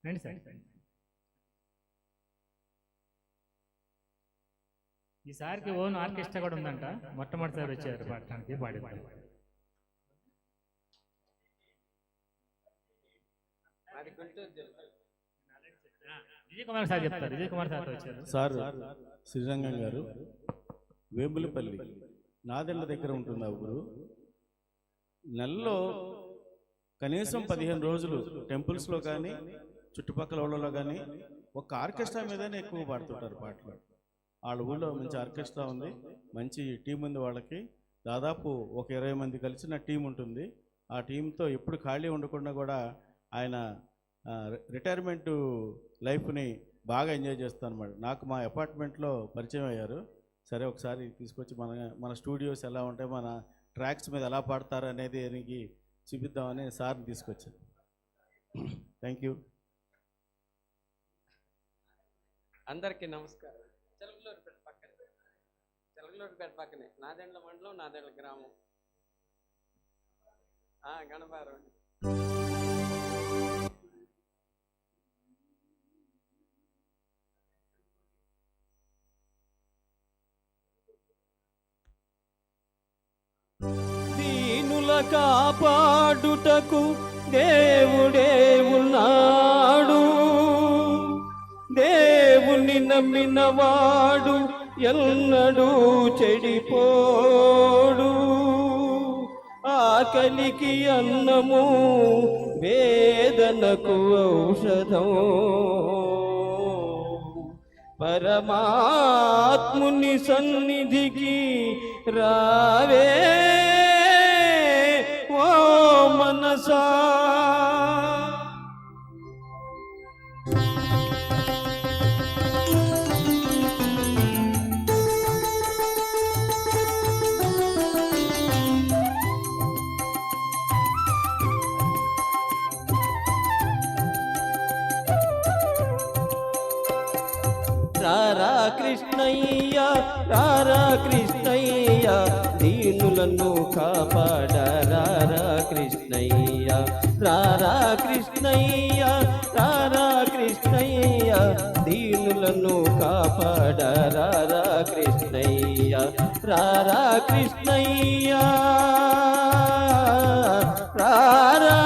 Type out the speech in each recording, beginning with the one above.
రండి సార్. ఈసారికి own orchestra కూడా ఉందంట, మొట్టమొదటిసారి వచ్చారు పాడటానికి, పాడిద్దాం. విజయ్ కుమార్ సార్ చెప్తారు. విజయ్ కుమార్ సార్ వచ్చారు. సార్ శ్రీరంగం గారు వేములపల్లి నాదెండ్ల దగ్గర ఉంటుంది ఆ ఊరు. నెలలో కనీసం 15 రోజులు టెంపుల్స్లో కానీ చుట్టుపక్కల ఊళ్ళలో కానీ ఒక ఆర్కెస్ట్రా మీదనే ఎక్కువ పాడుతుంటారు పాటలు. వాళ్ళ ఊళ్ళో మంచి ఆర్కెస్ట్రా ఉంది, మంచి టీం ఉంది వాళ్ళకి. దాదాపు ఒక 20 మంది కలిసిన టీం ఉంటుంది. ఆ టీంతో ఎప్పుడు ఖాళీ ఉండకుండా కూడా ఆయన రిటైర్మెంట్ లైఫ్ని బాగా ఎంజాయ్ చేస్తాను అన్నమాట. నాకు మా అపార్ట్మెంట్లో పరిచయం అయ్యారు. సరే ఒకసారి తీసుకొచ్చి మన స్టూడియోస్ ఎలా ఉంటాయి, మన ట్రాక్స్ మీద ఎలా పాడతారు అనేది దానికి చూపిద్దామని సార్ని తీసుకొచ్చాను. Thank you. అందరికీ నమస్కారం. చెలగలూరుపేట పక్కనే నాదెండ్ల మండలం, నాదెండ్ల గ్రామం, గణపారం. దీనుల కాపాడుటకు దేవుడే ఉన్నాడు, దేవుని నమ్మినవాడు ఎన్నడూ చెడిపోడు. ఆకలికి అన్నము, వేదనకు ఔషధం, పరమాత్ముని సన్నిధికి రావే ఓ మనసా. రారా కృష్ణయ్య, రారా కృష్ణయ్య, దీనులను కాపాడ రారా కృష్ణయ్య. రారా కృష్ణయ్య, రారా కృష్ణయ్య, దీనులను కాపాడ రారా కృష్ణయ్య. రారా కృష్ణయ్య రారా.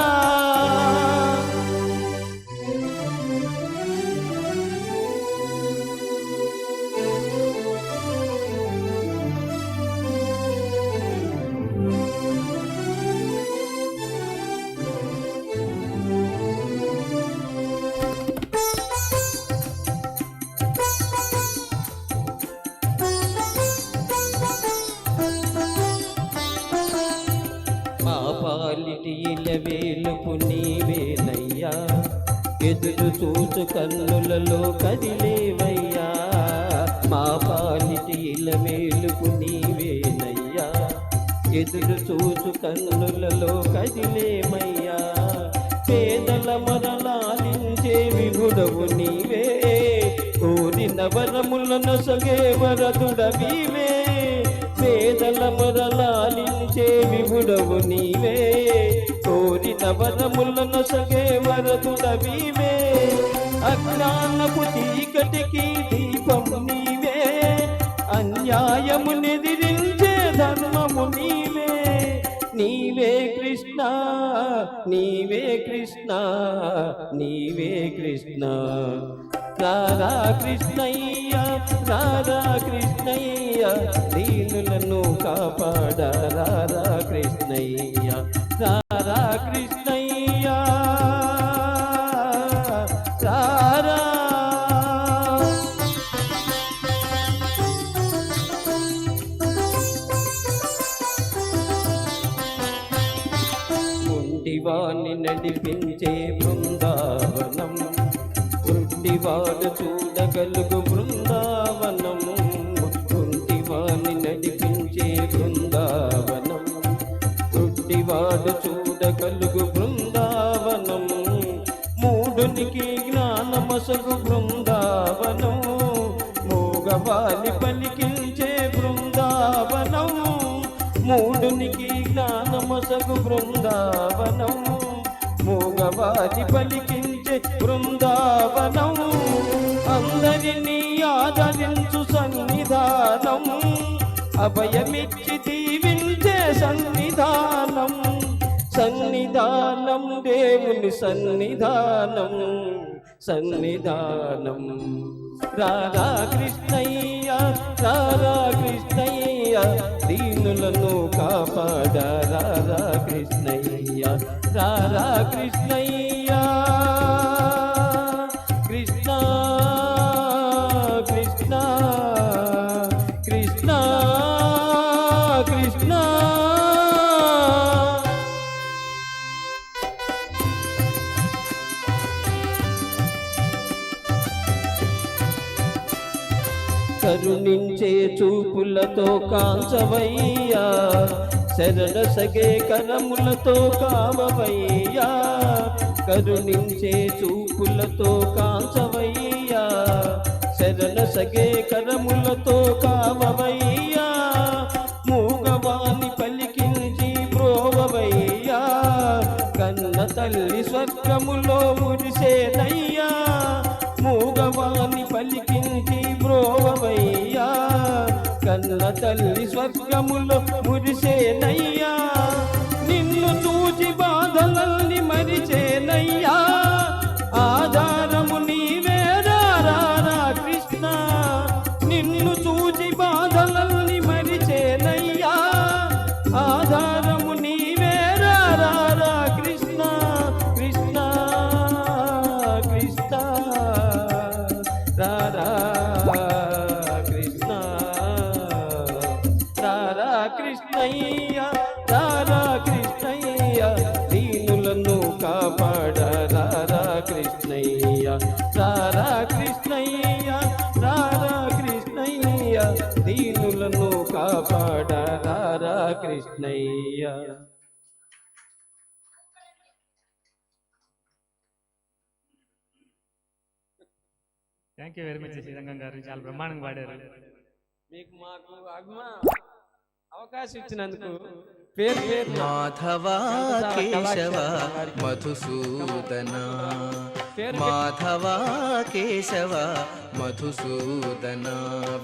పాలిటి ఇలవేలుపు నీవేనయ్యా, ఎదురు చూచు కన్నులలో కదిలేవయ్యా. మా పాలిటి ఇలవేలుపు నీవేనయ్యా, ఎదురు చూచు కన్నులలో కదిలేమయ్యా. పేదల మరలాలించే విభుడవు నీవే, కోరిన వరములను సగే వరదుడవీవే. పేదల మొరలాలించే విభుడవు నీవే, కోరిన వరములను సగే వరదుడవీవే. అజ్ఞానపు చీకటికి దీపము నీవే, అన్యాయము నిదిరించే ధర్మము నీవే. నీవే కృష్ణ, నీవే కృష్ణ, నీవే కృష్ణ. రారా కృష్ణయ్య, రారా కృష్ణయ్య, దీనులను కాపాడ రారా కృష్ణయ్య. రారా కృష్ణయ్య రారా. ముండివాణ్ణి నడిపించే బృందావనం, గుడ్డివాడు చూడగలుగు బృందావనము. గుడ్డివాణ్ణి నడిపించే బృందావనం, గుడ్డివాడు చూడగలుగు బృందావనము. మూఢునికి జ్ఞానమసగు బృందావనము, మూగవాని పలికించే బృందావనము. మూఢునికి జ్ఞానమసగు బృందావనము, మూగవాని పలికించే నడిపించే బృందావనం, అందరినీ ఆదరించు సన్నిధానం, అభయమిచ్చి దీవించే సన్నిధానం, సన్నిధానం దేవుని సన్నిధానం, సన్నిధానం. రారా కృష్ణయ్య, రారా కృష్ణయ్య, దీనులను కాపాడ రారా కృష్ణయ్య, రారా కృష్ణయ్య. కృష్ణ కృష్ణ కృష్ణ కృష్ణ. కరుణించే చూపులతో కాంచవయ్యా, శరణ సగే కరములతో కామవయ్యా, కరుణించే చూపులతో కాంచవయ్యా, శరణ సగే కరములతో కామవయ్యా, మూగవాణి పలికించి బ్రోవవయ్యా, కన్న తల్లి స్వర్గములో మురిసేనయ్యా, మూగవాణి పలికించి బ్రోవవయ్యా, కన్న తల్లి స్వర్గములో మురిసేనయ్యా, నిన్ను చూచి బాధలల్ని మరిచేనయ్యా, ఆధారము నీవే రారా కృష్ణ, నిన్ను చూచి బాధలల్ని మరిచేనయ్యా, ఆధారము నీవే రారా కృష్ణ, కృష్ణ కృష్ణ రారా కృష్ణ, రారా కృష్ణయ్య, రారా కృష్ణయ్య, దీనులను కాపాడ రారా కృష్ణయ్య, రారా కృష్ణయ్య, రారా కృష్ణయ్య, దీనులను కాపాడ రారా Krishnayya. Thank you very much Srirangam garu, చాలా బ్రహ్మాండంగా పాడారు. మీకు మాకు అవకాశం ఇచ్చినందుకు పేరు పేరు మాధవ కేశవ మధుసూదన, మాధవ కేశవ మధుసూదన,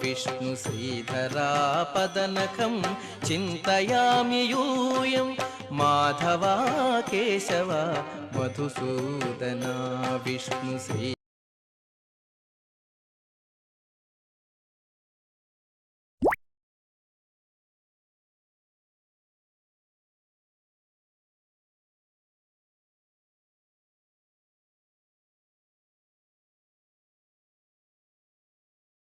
విష్ణు శ్రీధరా పదనకం చింతయామి యూయం, మాధవ కేశవ మధుసూదన, విష్ణు శ్రీ